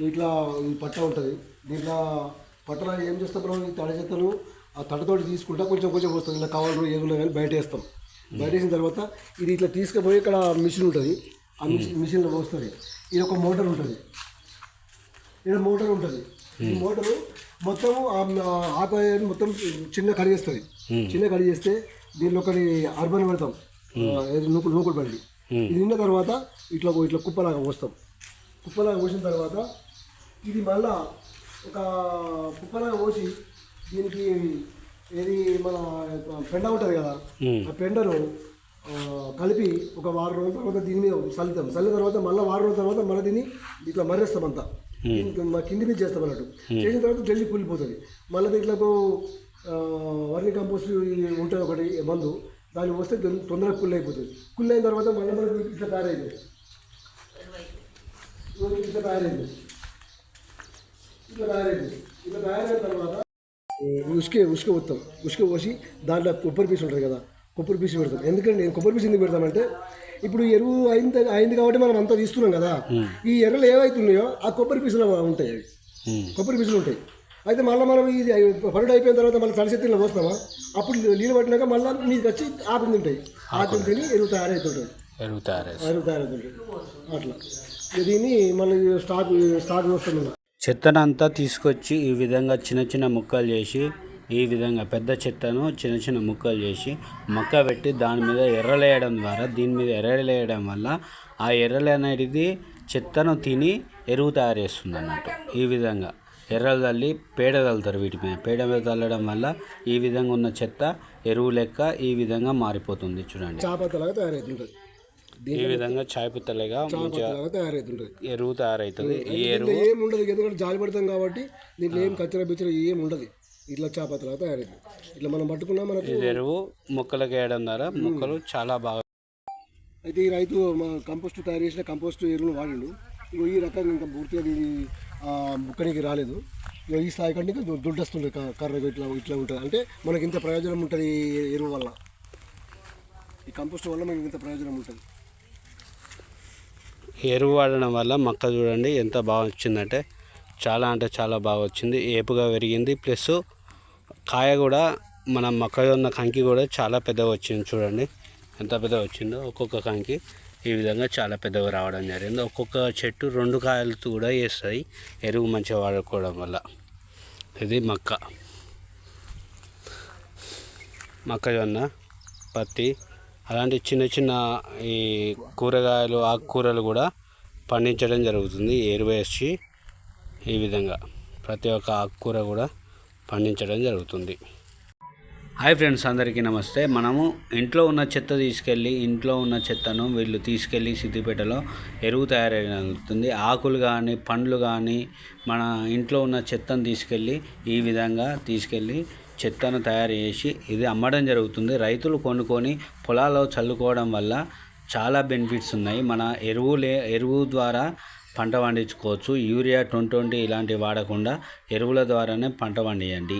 ఇట్లా ఈ పట్ట ఉంటుంది. దీంట్లో పట్టలో ఏం చేస్తాం మనం, ఈ తడి చెత్తను ఆ తట్టతోటి తీసుకుంటా కొంచెం కొంచెం వస్తుంది. ఇలా కవర్లు ఏదున్నా కానీ బయట వేస్తాం. బయట వేసిన తర్వాత ఇది ఇట్లా తీసుకుపోయి ఇక్కడ మిషన్ ఉంటుంది. ఆ మిషన్లో వస్తుంది. ఇది ఒక మోటార్ ఉంటుంది. ఇక్కడ మోటార్ ఉంటుంది. ఈ మోటారు మొత్తం ఆకుని మొత్తం చిన్న కడిగేస్తుంది. చిన్న కడిగేస్తే దీనిలో ఒకటి అర్బన్ పెడతాం, నూకుడు బండి. ఇది నిన్న తర్వాత ఇట్లా ఇట్లా కుప్పలాగా పోస్తాం. కుప్పలాగా పోసిన తర్వాత ఇది మళ్ళా ఒక కుప్పలాగా పోసి దీనికి ఏది మన పెండ ఉంటుంది కదా, ఆ పెండను కలిపి ఒక వారం రోజుల తర్వాత దీని మీద చల్లుతాం. చల్లిన తర్వాత మళ్ళీ వారం రోజుల తర్వాత మళ్ళీ దీన్ని ఇట్లా మర్రేస్తాం. అంతా కింది మీద చేస్తాం అన్నట్టు. చేసిన తర్వాత జల్దీ కూలిపోతుంది. మళ్ళీ దీంట్లో వర్మి కంపోస్ట్ ఉంటుంది ఒకటి మందు, దాన్ని వస్తే తొందరగా కుళ్ళు అయిపోతుంది. కుళ్ళు అయిన తర్వాత మళ్ళీ మనకి ఇట్లా తయారైంది. ఇట్లా తయారైంది. ఇట్లా తయారైన తర్వాత ఉసుక పోతాం. ఉసుక పోసి దాంట్లో కొబ్బరి పీసు ఉంటుంది కదా, కొబ్బరి పీసు పెడతాం. ఎందుకంటే నేను కొబ్బరి పీసు ఎందుకు పెడతామంటే, ఇప్పుడు ఎరువు అయింది కాబట్టి మనం అంతా తీస్తున్నాం కదా, ఈ ఎర్రలు ఏవైతున్నాయో ఆ కొబ్బరి పీసులు ఉంటాయి. అవి కొబ్బరి పీసులు ఉంటాయి. అయితే మళ్ళీ మనం ఇది పరుడు అయిపోయిన తర్వాత మళ్ళీ తడిచెత్తులో పోస్తామా, అప్పుడు నీళ్ళు పట్టినాక మళ్ళీ నీకు వచ్చి ఆకులు తింటాయి. ఆకులు తిని ఎరువు తయారవుతుంటుంది. ఎరువు తయారవుతుంటుంది. అట్లా దీన్ని మళ్ళీ స్టాక్ వస్తుంది. చెత్తనంతా తీసుకొచ్చి ఈ విధంగా చిన్న చిన్న ముక్కలు చేసి, ఈ విధంగా పెద్ద చెత్తను చిన్న చిన్న ముక్కలు చేసి మొక్క పెట్టి దాని మీద ఎర్రలేయడం ద్వారా, దీని మీద ఎర్రలేయడం వల్ల ఆ ఎర్రలు అనేది చెత్తను తిని ఎరువు తయారు చేస్తుంది అన్నట్టు. ఈ విధంగా ఎర్రలు తల్లి పేడ చల్లుతారు. వీటి మీద పేడ మీద చల్లడం వల్ల ఈ విధంగా ఉన్న చెత్త ఎరువు లెక్క ఈ విధంగా మారిపోతుంది. చూడండి, ఈ విధంగా చాయపత్తలాగా తయారవుతుంటుంది. ఎరువు తయారవుతుంది. ఈ ఎరువు ఏముండదు, ఎందుకంటే జాలి పడతాం కాబట్టి దీంట్లో ఏం కచ్చర బిచ్చర ఏమి ఉండదు. ఇట్లా చాపత్తలాగా తయారవుతుంది. ఇట్లా మనం పట్టుకున్నా మనకు ఎరువు మొక్కలకు వేయడం ద్వారా మొక్కలు చాలా బాగా. అయితే ఈ రైతు కంపోస్ట్ తయారు చేసిన కంపోస్ట్ ఎరువును వాడిండు. ఈ రకంగా ఇంకా పూర్తిగా ముక్కనికి రాలేదు. ఈ స్థాయి కంటే ఇంకా దుడ్డు వస్తుంది. కర్ర ఇట్లా ఉంటుంది. అంటే మనకి ఇంత ప్రయోజనం ఉంటుంది ఈ ఎరువు వల్ల, ఈ కంపోస్ట్ వల్ల మనకి ఇంత ప్రయోజనం ఉంటుంది. ఎరువు వాడడం వల్ల మొక్క చూడండి ఎంత బాగా వచ్చిందంటే అంటే చాలా బాగా వచ్చింది. ఏపుగా పెరిగింది. ప్లస్ కాయ కూడా మన మొక్కజొన్న కంకి కూడా చాలా పెద్దగా వచ్చింది. చూడండి ఎంత పెద్దగా వచ్చిందో. ఒక్కొక్క కంకి ఈ విధంగా చాలా పెద్దగా రావడం జరిగింది. ఒక్కొక్క చెట్టు 2 కాయలతో కూడా వేస్తాయి ఎరువు మంచిగా వాడుకోవడం వల్ల. ఇది మొక్కజొన్న, పత్తి అలాంటి చిన్న చిన్న ఈ కూరగాయలు, ఆకుకూరలు కూడా పండించడం జరుగుతుంది. ఎరువు వేసి ఈ విధంగా ప్రతి ఒక్క ఆకుకూర కూడా పండించడం జరుగుతుంది. హాయ్ ఫ్రెండ్స్, అందరికీ నమస్తే. మనము ఇంట్లో ఉన్న చెత్త తీసుకెళ్ళి, ఇంట్లో ఉన్న చెత్తను వీళ్ళు తీసుకెళ్ళి సిద్దిపేటలో ఎరువు తయారవుతుంది. ఆకులు కానీ, పండ్లు కానీ, మన ఇంట్లో ఉన్న చెత్తను తీసుకెళ్ళి ఈ విధంగా చెత్తను తయారు చేసి ఇది అమ్మడం జరుగుతుంది. రైతులు కొనుక్కొని పొలాల్లో చల్లుకోవడం వల్ల చాలా బెనిఫిట్స్ ఉన్నాయి. మన ఎరువు ద్వారా పంట పండించుకోవచ్చు. యూరియా 2020 ఇలాంటివి వాడకుండా ఎరువుల ద్వారానే పంట పండియండి.